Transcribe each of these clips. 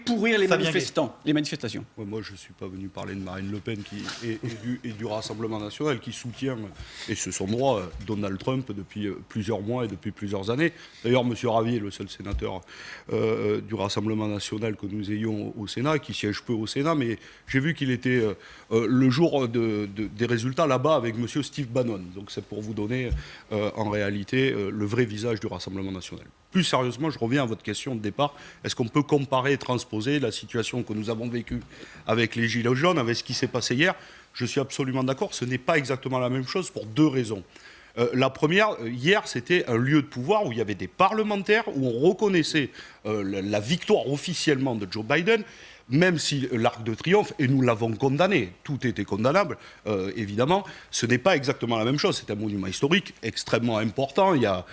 pourrir les manifestations. Ouais, moi, je ne suis pas venu parler de Marine Le Pen et du Rassemblement national qui soutient, et c'est son droit, Donald Trump depuis plusieurs mois et depuis plusieurs années. D'ailleurs, M. Ravier, le seul sénateur du Rassemblement national que nous ayons au Sénat, qui siège peu au Sénat, mais j'ai vu qu'il était le jour des résultats là-bas avec M. Steve Bannon. Donc c'est pour vous donner en réalité le vrai visage du Rassemblement national. Plus sérieusement, je reviens à votre question de départ. Est-ce qu'on peut comparer et transposer la situation que nous avons vécue avec les Gilets jaunes, avec ce qui s'est passé hier? Je suis absolument d'accord. Ce n'est pas exactement la même chose pour deux raisons. La première, hier, c'était un lieu de pouvoir où il y avait des parlementaires, où on reconnaissait la victoire officiellement de Joe Biden, même si l'Arc de Triomphe, et nous l'avons condamné, tout était condamnable, évidemment, ce n'est pas exactement la même chose. C'est un monument historique extrêmement important. Il y a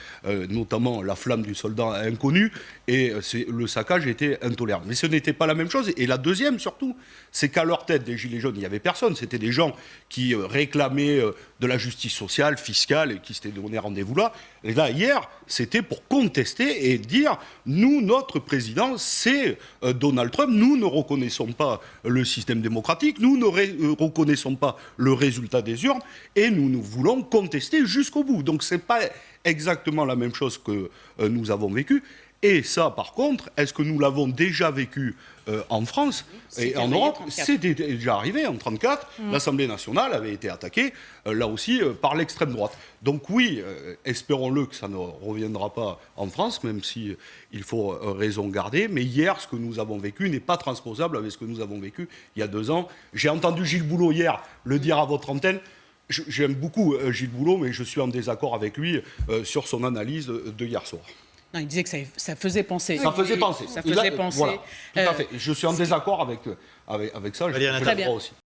notamment la flamme du soldat inconnu, et le saccage était intolérable. Mais ce n'était pas la même chose. Et la deuxième, surtout, c'est qu'à leur tête des Gilets jaunes, il n'y avait personne. C'était des gens qui réclamaient de la justice sociale, fiscale, et qui s'étaient donné rendez-vous là. Et là, hier, c'était pour contester et dire, nous, notre président, c'est Donald Trump, nous ne reconnaissons pas le système démocratique, nous ne reconnaissons pas le résultat des urnes, et nous voulons contester jusqu'au bout. Donc ce n'est pas exactement la même chose que nous avons vécu. Et ça, par contre, est-ce que nous l'avons déjà vécu en France et en Europe? C'était déjà arrivé en 1934. L'Assemblée nationale avait été attaquée, là aussi, par l'extrême droite. Donc oui, espérons-le que ça ne reviendra pas en France, même si il faut raison garder. Mais hier, ce que nous avons vécu n'est pas transposable avec ce que nous avons vécu il y a 2 ans. J'ai entendu Gilles Boulot hier le dire à votre antenne. J'aime beaucoup Gilles Boulot, mais je suis en désaccord avec lui sur son analyse de hier soir. Non, il disait que ça faisait penser. Ça faisait penser. Ça faisait penser. Voilà, tout à fait. Je suis en désaccord avec ça. Très bien. Aussi.